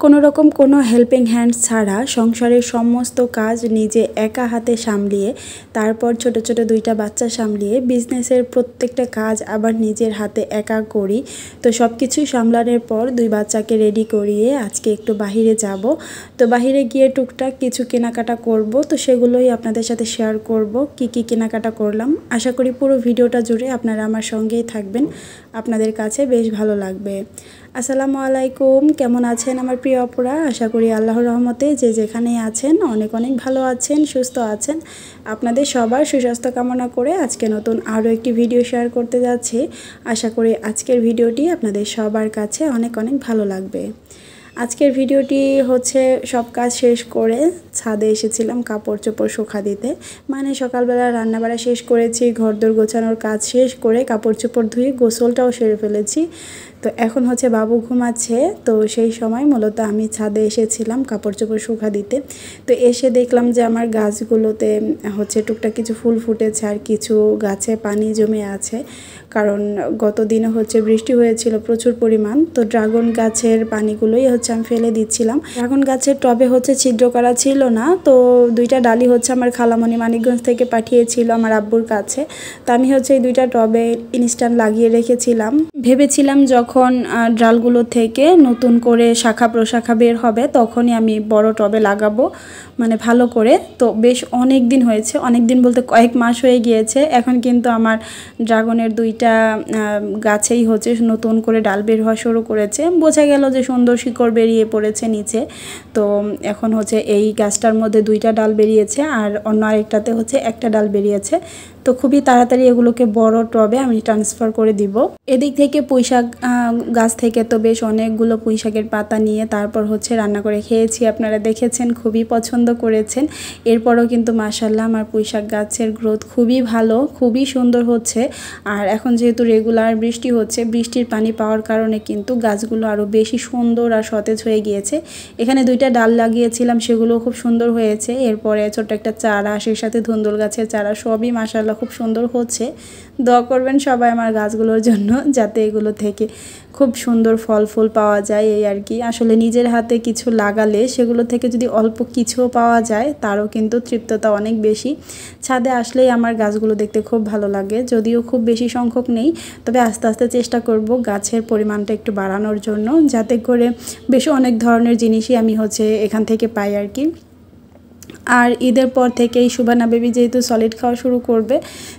কোনো রকম কোনো হেল্পিং হ্যান্ড ছাড়া সংসারের সমস্ত কাজ নিজে একা হাতে সামলিয়ে তারপর ছোট ছোট দুইটা বাচ্চা সামলিয়ে বিজনেসের প্রত্যেকটা কাজ আবার নিজের হাতে একা করি। তো সব কিছুই সামলানোর পর দুই বাচ্চাকে রেডি করিয়ে আজকে একটু বাহিরে যাব। তো বাহিরে গিয়ে টুকটাক কিছু কেনাকাটা করব, তো সেগুলোই আপনাদের সাথে শেয়ার করব কি কি কেনাকাটা করলাম। আশা করি পুরো ভিডিওটা জুড়ে আপনারা আমার সঙ্গেই থাকবেন, আপনাদের কাছে বেশ ভালো লাগবে। আসসালামু আলাইকুম, কেমন আছেন আমার প্রিয় অপরা? আশা করি আল্লাহর রহমতে যে যেখানেই আছেন অনেক অনেক ভালো আছেন, সুস্থ আছেন। আপনাদের সবার সুস্বাস্থ্য কামনা করে আজকে নতুন আরও একটি ভিডিও শেয়ার করতে যাচ্ছি। আশা করি আজকের ভিডিওটি আপনাদের সবার কাছে অনেক অনেক ভালো লাগবে। আজকের ভিডিওটি হচ্ছে সব কাজ শেষ করে ছাদে এসেছিলাম কাপড় চোপড় শুকা দিতে। মানে সকালবেলা রান্নাবাড়া শেষ করেছি, ঘরদোর গোছানোর কাজ শেষ করে কাপড় চোপড় ধুয়ে গোসলটাও সেরে ফেলেছি। তো এখন হচ্ছে বাবু ঘুমাচ্ছে, তো সেই সময় মূলত আমি ছাদে এসেছিলাম কাপড় চোপড় শুকা দিতে। তো এসে দেখলাম যে আমার গাছগুলোতে হচ্ছে টুকটাক কিছু ফুল ফুটেছে আর কিছু গাছে পানি জমে আছে, কারণ গত দিনে হচ্ছে বৃষ্টি হয়েছিল প্রচুর পরিমাণ। তো ড্রাগন গাছের পানিগুলোই হচ্ছে আমি ফেলে দিচ্ছিলাম। ড্রাগন গাছের টবে হচ্ছে ছিদ্র করা ছিল না, তো দুইটা ডালি হচ্ছে আমার খালামণি মানিকগঞ্জ থেকে পাঠিয়েছিল আমার আব্বুর কাছে। তো আমি হচ্ছে এই দুইটা টবে ইনস্ট্যান্ট লাগিয়ে রেখেছিলাম। ভেবেছিলাম যখন ডালগুলো থেকে নতুন করে শাখা প্রশাখা বের হবে তখনই আমি বড় টবে লাগাবো, মানে ভালো করে। তো বেশ অনেক দিন হয়েছে, অনেক দিন বলতে কয়েক মাস হয়ে গিয়েছে। এখন কিন্তু আমার ড্রাগনের দুইটা গাছেই হচ্ছে নতুন করে ডাল বের হওয়া শুরু করেছে। বোঝা গেল যে সুন্দর শিকড় বেরিয়ে পড়েছে নিচে। তো এখন হচ্ছে এই গাছটার মধ্যে দুইটা ডাল বেরিয়েছে আর অন্য আরেকটাতে হচ্ছে একটা ডাল বেরিয়েছে। তো খুবই তাড়াতাড়ি এগুলোকে বড় টবে আমি ট্রান্সফার করে দিব। এদিক থেকে পুঁইশাক গাছ থেকে তো বেশ অনেকগুলো পুঁইশাকের পাতা নিয়ে তারপর হচ্ছে রান্না করে খেয়েছি। আপনারা দেখেছেন, খুবই পছন্দ করেছেন। এরপরও কিন্তু মাশাআল্লাহ আমার পুঁইশাক গাছের গ্রোথ খুবই ভালো, খুবই সুন্দর হচ্ছে। আর এখন যেহেতু রেগুলার বৃষ্টি হচ্ছে, বৃষ্টির পানি পাওয়ার কারণে কিন্তু গাছগুলো আরও বেশি সুন্দর আর সতেজ হয়ে গিয়েছে। এখানে দুইটা ডাল লাগিয়েছিলাম, সেগুলো খুব সুন্দর হয়েছে। এরপরে ছোট্ট একটা চারা, সেই সাথে ধুন্দুল গাছের চারা, সবই মাশাআল্লাহ খুব সুন্দর হচ্ছে। দোয়া করবেন সবাই আমার গাছগুলোর জন্য, যাতে এগুলো থেকে খুব সুন্দর ফল ফুল পাওয়া যায়। এই আর কি, আসলে নিজের হাতে কিছু লাগালে সেগুলো থেকে যদি অল্প কিছুও পাওয়া যায় তারও কিন্তু তৃপ্ততা অনেক বেশি। ছাদে আসলেই আমার গাছগুলো দেখতে খুব ভালো লাগে, যদিও খুব বেশি সংখ্যক নেই, তবে আস্তে আস্তে চেষ্টা করব গাছের পরিমাণটা একটু বাড়ানোর জন্য, যাতে করে বেশ অনেক ধরনের জিনিসই আমি হচ্ছে এখান থেকে পাই আর কি। আর ঈদের পর থেকেই সুবানা বেবি যেহেতু সলিড খাওয়া শুরু করবে,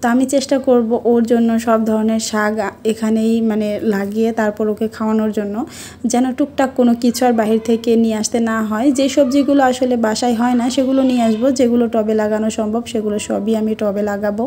তো আমি চেষ্টা করব ওর জন্য সব ধরনের শাক এখানেই মানে লাগিয়ে তারপর ওকে খাওয়ানোর জন্য, যেন টুকটাক কোনো কিছু আর বাহির থেকে নিয়ে আসতে না হয়। যে সবজিগুলো আসলে বাসায় হয় না সেগুলো নিয়ে আসবো, যেগুলো টবে লাগানো সম্ভব সেগুলো সবই আমি টবে লাগাবো।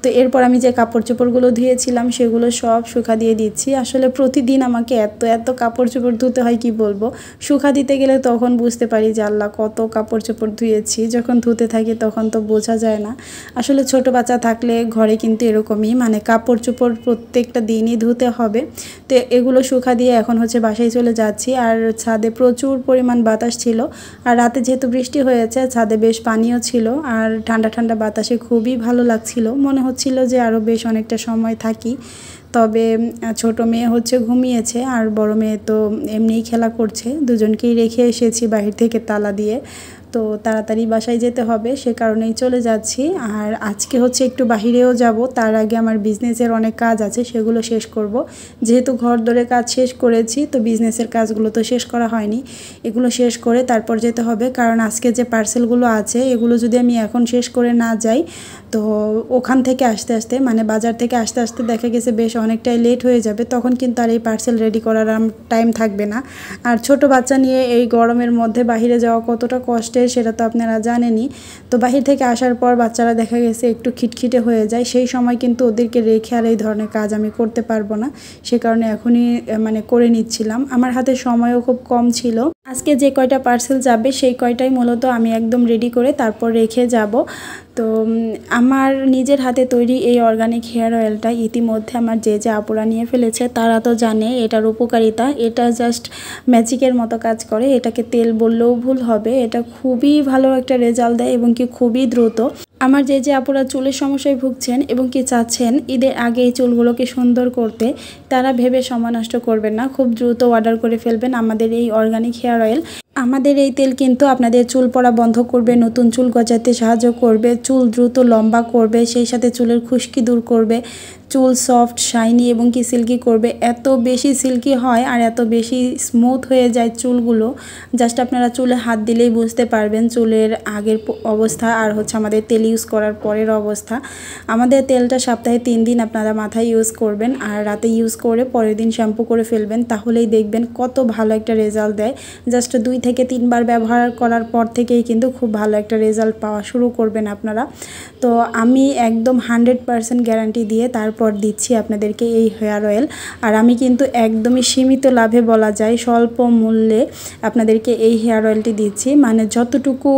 তো এরপর আমি যে কাপড় চোপড়গুলো ধুয়েছিলাম সেগুলো সব শুকা দিয়ে দিচ্ছি। আসলে প্রতিদিন আমাকে এত কাপড় চোপড় ধুতে হয় কি বলবো। শুকা দিতে গেলে তখন বুঝতে পারি যে আল্লাহ কত কাপড় চোপড় ধুয়েছি, যখন ধুতে থাকি তখন তো বোঝা যায় না। আসলে ছোট বাচ্চা থাকলে ঘরে কিন্তু এরকমই, মানে কাপড় চোপড় প্রত্যেকটা দিনই ধুতে হবে। তো এগুলো শুকা দিয়ে এখন হচ্ছে বাসায় চলে যাচ্ছি। আর ছাদে প্রচুর পরিমাণ বাতাস ছিল, আর রাতে যেহেতু বৃষ্টি হয়েছে ছাদে বেশ পানিও ছিল, আর ঠান্ডা ঠান্ডা বাতাসে খুবই ভালো লাগছিল। মনে হচ্ছিল যে আরও বেশ অনেকটা সময় থাকি। তবে ছোট মেয়ে হচ্ছে ঘুমিয়েছে আর বড় মেয়ে তো এমনিই খেলা করছে, দুজনকেই রেখে এসেছি বাহির থেকে তালা দিয়ে। তো তাড়াতাড়ি বাসায় যেতে হবে, সে কারণেই চলে যাচ্ছি। আর আজকে হচ্ছে একটু বাহিরেও যাব, তার আগে আমার বিজনেসের অনেক কাজ আছে সেগুলো শেষ করব। যেহেতু ঘর দরে কাজ শেষ করেছি, তো বিজনেসের কাজগুলো তো শেষ করা হয়নি, এগুলো শেষ করে তারপর যেতে হবে। কারণ আজকে যে পার্সেলগুলো আছে এগুলো যদি আমি এখন শেষ করে না যাই, তো ওখান থেকে আসতে আসতে মানে বাজার থেকে আসতে আসতে দেখা গেছে বেশ অনেকটাই লেট হয়ে যাবে, তখন কিন্তু আর এই পার্সেল রেডি করার টাইম থাকবে না। আর ছোট বাচ্চা নিয়ে এই গরমের মধ্যে বাহিরে যাওয়া কতটা কষ্টের সেটা তো আপনারা জানেনই। তো বাহির থেকে আসার পর বাচ্চারা দেখা গেছে একটু খিটখিটে হয়ে যায়, সেই সময় কিন্তু ওদেরকে রেখে আর এই ধরনের কাজ আমি করতে পারবো না, সে কারণে এখনই মানে করে নিচ্ছিলাম। আমার হাতে সময়ও খুব কম ছিল। আজকে যে কয়টা পার্সেল যাবে সেই কয়টাই মূলত আমি একদম রেডি করে তারপর রেখে যাব। তো আমার নিজের হাতে তৈরি এই অর্গানিক হেয়ার অয়েলটা ইতিমধ্যে আমার যে আপুরা নিয়ে ফেলেছে তারা তো জানে এটার উপকারিতা। এটা জাস্ট ম্যাজিকের মতো কাজ করে, এটাকে তেল বললেও ভুল হবে। এটা খুবই ভালো একটা রেজাল্ট দেয় এবং কি খুবই দ্রুত। আমার যে আপুরা চুলের সমস্যায় ভুগছেন এবং কি চাচ্ছেন ঈদের আগে এই চুলগুলোকে সুন্দর করতে, তারা ভেবে সময় নষ্ট করবেন না, খুব দ্রুত অর্ডার করে ফেলবেন আমাদের এই অর্গানিক হেয়ার অয়েল। আমাদের এই তেল কিন্তু আপনাদের চুল পড়া বন্ধ করবে, নতুন চুল গজাতে সাহায্য করবে, চুল দ্রুত লম্বা করবে, সেই সাথে চুলের খুশকি দূর করবে, চুল সফট শাইনি এবং কি সিল্কি করবে। এত বেশি সিল্কি হয় আর এত বেশি স্মুথ হয়ে যায় চুলগুলো, জাস্ট আপনারা চুলে হাত দিলেই বুঝতে পারবেন চুলের আগের অবস্থা আর হচ্ছে আমাদের তেল ইউজ করার পরের অবস্থা। আমাদের তেলটা সপ্তাহে 3 দিন আপনারা মাথায় ইউজ করবেন আর রাতে ইউজ করে পরের দিন শ্যাম্পু করে ফেলবেন, তাহলেই দেখবেন কত ভালো একটা রেজাল্ট দেয়। জাস্ট 2 থেকে 3 বার ব্যবহার করার পর থেকেই কিন্তু খুব ভালো একটা রেজাল্ট পাওয়া শুরু করবেন আপনারা। তো আমি একদম 100% গ্যারান্টি দিয়ে তারপর দিচ্ছি আপনাদেরকে এই হেয়ার অয়েল। আর আমি কিন্তু একদমই সীমিত লাভে বলা যায় স্বল্প মূল্যে আপনাদেরকে এই হেয়ার অয়েলটি দিচ্ছি, মানে যতটুকু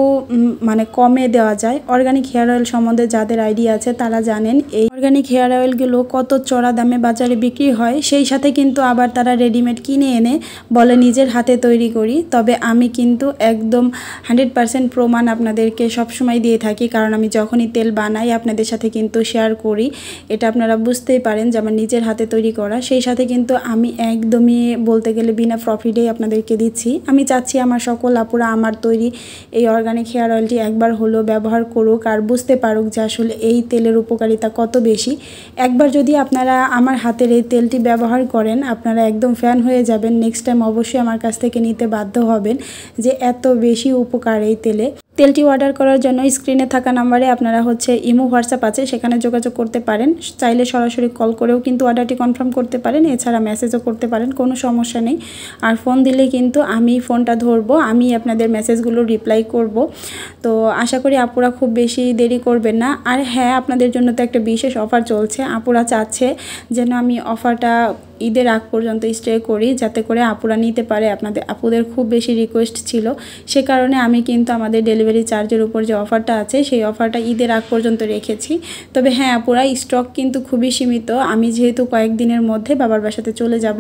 মানে কমে দেওয়া যায়। অর্গানিক হেয়ার অয়েল সম্বন্ধে যাদের আইডিয়া আছে তারা জানেন এই অর্গানিক হেয়ার অয়েলগুলো কত চড়া দামে বাজারে বিক্রি হয়, সেই সাথে কিন্তু আবার তারা রেডিমেড কিনে এনে বলে নিজের হাতে তৈরি করি। তবে আমি কিন্তু একদম 100% প্রমাণ আপনাদেরকে সবসময় দিয়ে থাকি, কারণ আমি যখনই তেল বানাই আপনাদের সাথে কিন্তু শেয়ার করি। এটা আপনারা বুঝতেই পারেন যে আমার নিজের হাতে তৈরি করা, সেই সাথে কিন্তু আমি একদমই বলতে গেলে বিনা প্রফিটেই আপনাদেরকে দিচ্ছি। আমি চাচ্ছি আমার সকল আপুরা আমার তৈরি এই অর্গানিক হেয়ার অয়েলটি একবার হলো ব্যবহার করুক আর বুঝতে পারুক যে আসলে এই তেলের উপকারিতা কত বেশি। একবার যদি আপনারা আমার হাতের এই তেলটি ব্যবহার করেন আপনারা একদম ফ্যান হয়ে যাবেন, নেক্সট টাইম অবশ্যই আমার কাছ থেকে নিতে বাধ্য হবেন যে এত বেশি উপকার এই তেলটি অর্ডার করার জন্য স্ক্রিনে থাকা নাম্বারে আপনারা হচ্ছে ইমো হোয়াটসঅ্যাপ আছে, সেখানে যোগাযোগ করতে পারেন। চাইলে সরাসরি কল করেও কিন্তু অর্ডারটি কনফার্ম করতে পারেন, এছাড়া মেসেজও করতে পারেন, কোনো সমস্যা নেই। আর ফোন দিলে কিন্তু আমি ফোনটা ধরবো, আমি আপনাদের মেসেজগুলো রিপ্লাই করব। তো আশা করি আপুরা খুব বেশি দেরি করবেন না। আর হ্যাঁ, আপনাদের জন্য তো একটা বিশেষ অফার চলছে, আপুরা চাচ্ছে যেন আমি অফারটা ঈদের আগ পর্যন্ত স্টে করি, যাতে করে আপুরা নিতে পারে। আপুদের খুব বেশি রিকোয়েস্ট ছিল, সে কারণে আমি কিন্তু আমাদের ডেলিভারি চার্জের উপর যে অফারটা আছে সেই অফারটা ঈদের আগ পর্যন্ত রেখেছি। তবে হ্যাঁ আপুরা, স্টক কিন্তু খুবই সীমিত। আমি যেহেতু কয়েকদিনের মধ্যে বাবার বাসাতে চলে যাব,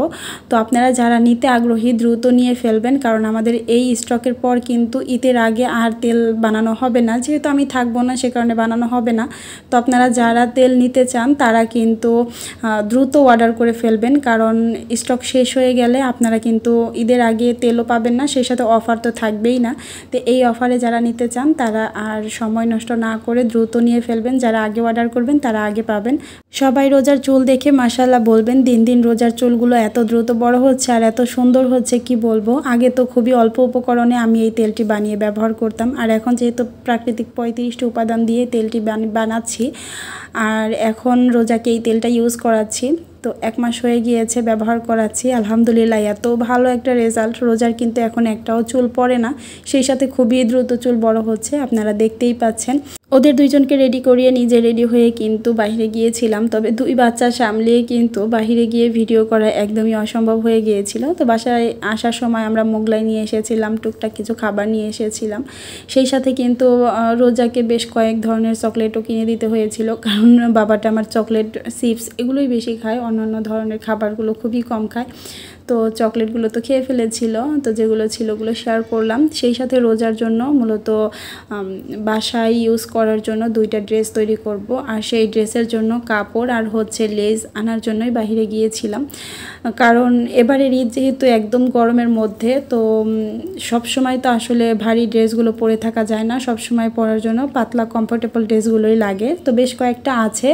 তো আপনারা যারা নিতে আগ্রহী দ্রুত নিয়ে ফেলবেন, কারণ আমাদের এই স্টকের পর কিন্তু ঈদের আগে আর তেল বানানো হবে না, যেহেতু আমি থাকবো না সে কারণে বানানো হবে না। তো আপনারা যারা তেল নিতে চান তারা কিন্তু দ্রুত অর্ডার করে ফেলবেন, কারণ স্টক শেষ হয়ে গেলে আপনারা কিন্তু ঈদের আগে তেলও পাবেন না, সেই সাথে অফার তো থাকবেই না। তো এই অফারে যারা নিতে চান তারা আর সময় নষ্ট না করে দ্রুত নিয়ে ফেলবেন, যারা আগে অর্ডার করবেন তারা আগে পাবেন। সবাই রোজার চুল দেখে মাশাআল্লাহ বলবেন, দিন দিন রোজার চুলগুলো এত দ্রুত বড় হচ্ছে আর এত সুন্দর হচ্ছে কি বলবো। আগে তো খুবই অল্প উপকরণে আমি এই তেলটি বানিয়ে ব্যবহার করতাম, আর এখন যেহেতু প্রাকৃতিক 35টি উপাদান দিয়ে তেলটি বানাচ্ছি আর এখন রোজাকে এই তেলটা ইউজ করাচ্ছি। তো 1 মাস হয়ে গিয়েছে ব্যবহার করাচ্ছি, আলহামদুলিল্লাহ এত ভালো একটা রেজাল্ট। রোজার কিন্তু এখন একটাও চুল পড়ে না, সেই সাথে খুবই দ্রুত চুল বড় হচ্ছে, আপনারা দেখতেই পাচ্ছেন। ওদের দুইজনকে রেডি করিয়ে নিজে রেডি হয়ে কিন্তু বাইরে গিয়েছিলাম, তবে 2 বাচ্চা সামলিয়ে কিন্তু বাইরে গিয়ে ভিডিও করা একদমই অসম্ভব হয়ে গিয়েছিল। তো বাসায় আসার সময় আমরা মোগলাই নিয়ে এসেছিলাম, টুকটাক কিছু খাবার নিয়ে এসেছিলাম, সেই সাথে কিন্তু রোজাকে বেশ কয়েক ধরনের চকলেটও কিনে দিতে হয়েছিল, কারণ বাবাটা আমার চকলেট চিপস এগুলোই বেশি খায়, অন্যান্য ধরনের খাবারগুলো খুবই কম খায়। তো চকলেটগুলো তো খেয়ে ফেলেছিল, তো যেগুলো ছিল ওগুলো শেয়ার করলাম। সেই সাথে রোজার জন্য মূলত বাসায় ইউজ করার জন্য 2টা ড্রেস তৈরি করব, আর সেই ড্রেসের জন্য কাপড় আর হচ্ছে লেস আনার জন্যই বাইরে গিয়েছিলাম। কারণ এবারের ঈদ যেহেতু একদম গরমের মধ্যে, তো সব সময় তো আসলে ভারী ড্রেসগুলো পরে থাকা যায় না, সব সময় পরার জন্য পাতলা কমফোর্টেবল ড্রেসগুলোই লাগে। তো বেশ কয়েকটা আছে,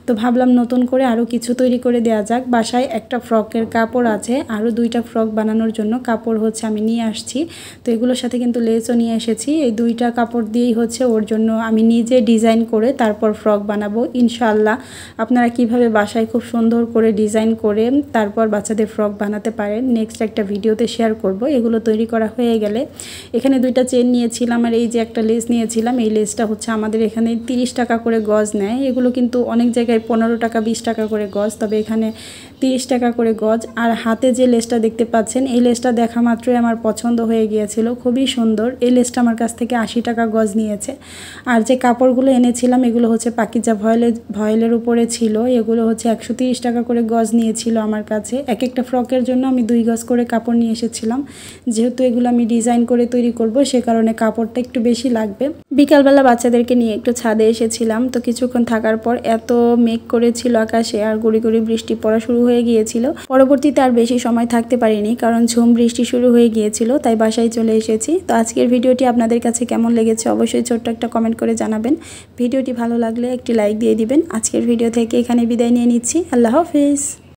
তো ভাবলাম নতুন করে আরও কিছু তৈরি করে দেওয়া যাক। বাসায় একটা ফ্রকের কাপড় আছে, আরও 2টা ফ্রক বানানোর জন্য কাপড় হচ্ছে আমি নিয়ে আসছি। তো এগুলোর সাথে কিন্তু লেসও নিয়ে এসেছি। এই 2টা কাপড় দিয়েই হচ্ছে ওর জন্য আমি নিজে ডিজাইন করে তারপর ফ্রক বানাবো ইনশাআল্লাহ। আপনারা কিভাবে বাসায় খুব সুন্দর করে ডিজাইন করে তারপর বাচ্চাদের ফ্রক বানাতে পারেন নেক্সট একটা ভিডিওতে শেয়ার করব। এগুলো তৈরি করা হয়ে গেলে এখানে 2টা চেন নিয়েছিলাম, আর এই যে একটা লেস নিয়েছিলাম, এই লেসটা হচ্ছে আমাদের এখানে 30 টাকা করে গজ নেয়। এগুলো কিন্তু অনেক জায়গায় 15 টাকা 20 টাকা করে গজ, তবে এখানে 130 টাকা করে গজ। আর হাতে যে লেসটা দেখতে পাচ্ছেন, এই লেসটা দেখা মাত্রই আমার পছন্দ হয়ে গিয়েছিল, খুবই সুন্দর। এই লেসটা আমার কাছ থেকে 80 টাকা গজ নিয়েছে। আর যে কাপড়গুলো এনেছিলাম এগুলো হচ্ছে পাকিজা ভয়েলের উপরে ছিল, এগুলো হচ্ছে 130 টাকা করে গজ নিয়েছিল আমার কাছে। এক একটা ফ্রকের জন্য আমি 2 গজ করে কাপড় নিয়ে এসেছিলাম, যেহেতু এগুলো আমি ডিজাইন করে তৈরি করব সে কারণে কাপড়টা একটু বেশি লাগবে। বিকালবেলা বাচ্চাদেরকে নিয়ে একটু ছাদে এসেছিলাম, তো কিছুক্ষণ থাকার পর এত মেঘ করেছিল আকাশে আর গুড়ি গুড়ি বৃষ্টি পড়া শুরু হয়ে গিয়েছিল। পরবর্তীতে আর বেশি সময় থাকতে পারিনি, কারণ ঝুম বৃষ্টি শুরু হয়ে গিয়েছিল, তাই বাসায় চলে এসেছি। তো আজকের ভিডিওটি আপনাদের কাছে কেমন লেগেছে অবশ্যই ছোট্ট একটা কমেন্ট করে জানাবেন। ভিডিওটি ভালো লাগলে একটি লাইক দিয়ে দিবেন। আজকের ভিডিও থেকে এখানে বিদায় নিয়ে নিচ্ছি। আল্লাহ হাফেজ।